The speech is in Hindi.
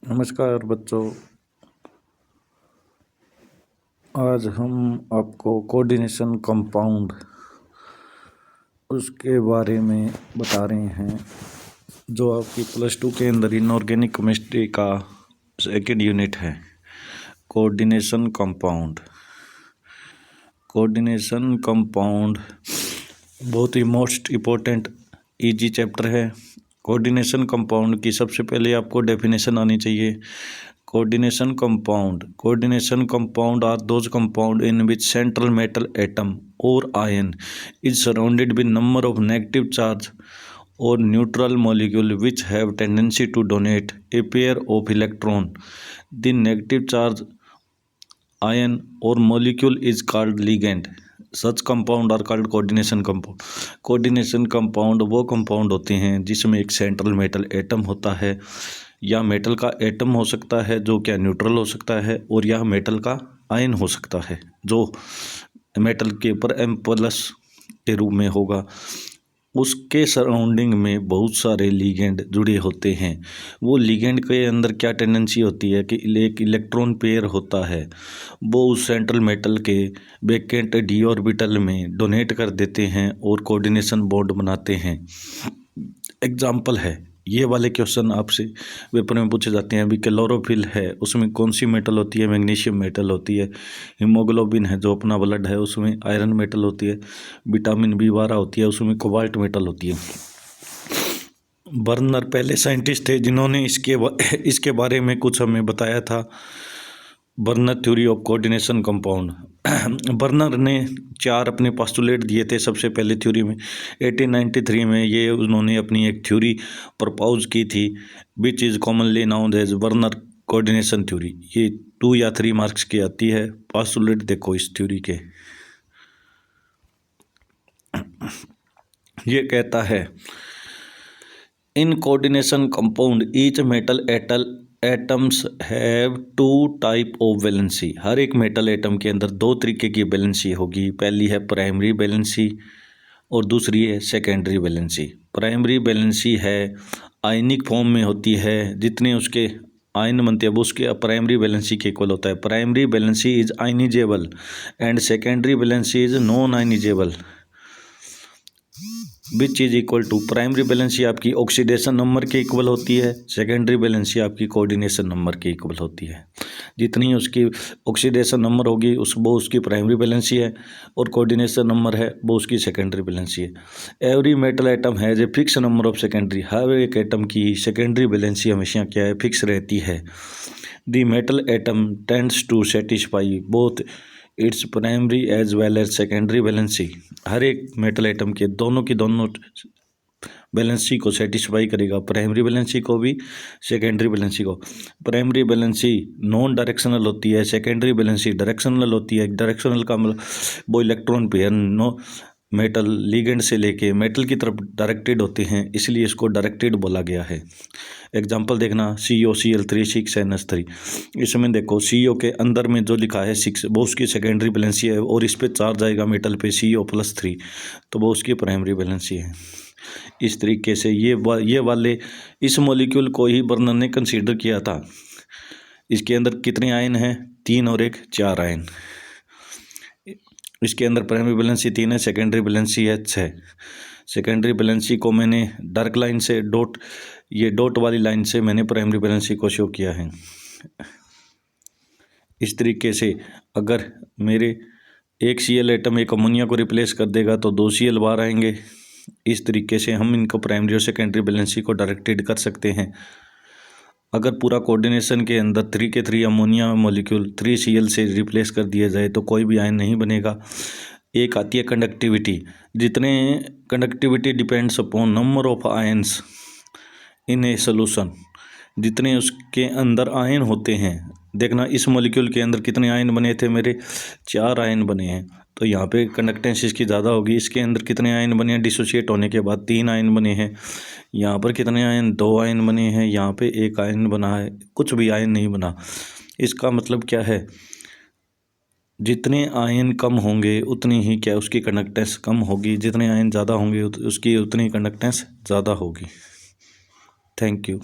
नमस्कार बच्चों, आज हम आपको कोऑर्डिनेशन कंपाउंड उसके बारे में बता रहे हैं, जो आपकी +2 के अंदर इनऑर्गेनिक केमिस्ट्री का सेकेंड यूनिट है। कोऑर्डिनेशन कंपाउंड बहुत ही मोस्ट इम्पोर्टेंट इजी चैप्टर है। कोऑर्डिनेशन कंपाउंड की सबसे पहले आपको डेफिनेशन आनी चाहिए। Coordination compound are those compound in which central metal atom or ion is surrounded with number of negative charge or neutral molecule which have tendency to donate a pair of electron. The negative charge ion or molecule is called ligand. Such compound are called coordination compound. Coordination compound वो compound होते हैं जिसमें एक सेंट्रल मेटल एटम होता है, या मेटल का एटम हो सकता है जो क्या न्यूट्रल हो सकता है, और यह मेटल का आयन हो सकता है जो मेटल के ऊपर M+ के रूप में होगा। उसके सराउंडिंग में बहुत सारे लिगेंड जुड़े होते हैं। वो लिगेंड के अंदर क्या टेंडेंसी होती है कि एक इलेक्ट्रॉन पेयर होता है, वो उस सेंट्रल मेटल के वैकेंट d ऑर्बिटल में डोनेट कर देते हैं और कोऑर्डिनेशन बॉन्ड बनाते हैं। एग्जाम्पल है, ये वाले क्वेश्चन आपसे पेपर में पूछे जाते हैं। अभी क्लोरोफिल है, उसमें कौन सी मेटल होती है? मैग्नीशियम मेटल होती है। हीमोग्लोबिन है जो अपना ब्लड है, उसमें आयरन मेटल होती है। विटामिन B12 होती है, उसमें कोबाल्ट मेटल होती है। बर्नर पहले साइंटिस्ट थे जिन्होंने इसके बारे में कुछ हमें बताया था। Burner theory of coordination compound. Burner ने 4 अपने पोस्टुलेट दिए थे सबसे पहले थ्योरी में। 1893 में ये उन्होंने अपनी एक थ्योरी प्रपोज की थी, which is commonly known as Werner coordination theory. ये 2 या 3 मार्क्स की आती है। पोस्टुलेट देखो इस थ्योरी के। ये कहता है, in coordination compound each metal atoms have 2 type of valency. हर एक मेटल एटम के अंदर 2 तरीके की वैलेंसी होगी। पहली है प्राइमरी वैलेंसी और दूसरी है सेकेंडरी वैलेंसी। प्राइमरी वैलेंसी है आयनिक फॉर्म में होती है, जितने उसके आयन बनते हैं वो उसके प्राइमरी वैलेंसी के इक्वल होता है। Primary valency is ionizable and secondary valency is non ionizable, which is equal to. Primary valency आपकी ऑक्सीडेशन नंबर के इक्वल होती है, सेकेंडरी वैलेंसी आपकी कोऑर्डिनेशन नंबर के इक्वल होती है। जितनी उसकी ऑक्सीडेशन नंबर होगी वो उसकी प्राइमरी वैलेंसी है, और कोऑर्डिनेशन नंबर है वो उसकी सेकेंडरी वैलेंसी है। Every metal atom has a fix number of secondary. हर एक एटम की सेकेंडरी वैलेंसी हमेशा क्या है? फिक्स रहती है। The metal atom tends to satisfy both its primary as well as secondary valency. हर एक मेटल एटम के दोनों की दोनों वैलेंसी को सेटिस्फाई करेगा, प्राइमरी वैलेंसी को भी, सेकेंडरी वैलेंसी को। प्राइमरी वैलेंसी नॉन डायरेक्शनल होती है, सेकेंडरी वैलेंसी डायरेक्शनल होती है। डायरेक्शनल का मतलब वो electron pair no metal ligand से लेके मेटल की तरफ डायरेक्टेड होते हैं, इसलिए इसको डायरेक्टेड बोला गया है। एग्जाम्पल देखना, COCl3 6NH3। इसमें देखो CO के अंदर में जो लिखा है 6 वो उसकी सेकेंडरी वैलेंसी है, और इस पे चार्ज आएगा मेटल पे CO+3 तो वो उसकी प्राइमरी वैलेंसी है। इस तरीके से ये वाले इस मॉलिक्यूल को ही बर्नर ने कंसीडर किया था। इसके अंदर कितने आयन हैं? 3 और 1 4 आयन। इसके अंदर प्राइमरी वैलेंसी 3 है, सेकेंडरी वैलेंसी है 6। सेकेंडरी वैलेंसी को मैंने डार्क लाइन से ये डॉट वाली लाइन से मैंने प्राइमरी वैलेंसी को शो किया है। इस तरीके से अगर मेरे एक Cl एटम एक अमोनिया को रिप्लेस कर देगा तो 2 Cl बाहर आएंगे। इस तरीके से हम इनको प्राइमरी और सेकेंडरी वैलेंसी को डायरेक्टेड कर सकते हैं। अगर पूरा कोऑर्डिनेशन के अंदर 3 के 3 अमोनिया मॉलिक्यूल 3 Cl से रिप्लेस कर दिया जाए तो कोई भी आयन नहीं बनेगा। एक आती है कंडक्टिविटी। जितने conductivity depends upon number of ions in a solution. जितने उसके अंदर आयन होते हैं, देखना इस मॉलिक्यूल के अंदर कितने आयन बने थे मेरे? 4 आयन बने हैं, तो यहाँ पे कंडक्टेंस इसकी ज़्यादा होगी। इसके अंदर कितने आयन बने हैं? डिसोशिएट होने के बाद 3 आयन बने हैं। यहाँ पर कितने आयन? 2 आयन बने हैं। यहाँ पे 1 आयन बना है, कुछ भी आयन नहीं बना। इसका मतलब क्या है? जितने आयन कम होंगे उतनी ही क्या उसकी कंडक्टेंस कम होगी, जितने आयन ज़्यादा होंगे उसकी उतनी कंडक्टेंस ज़्यादा होगी। Thank you.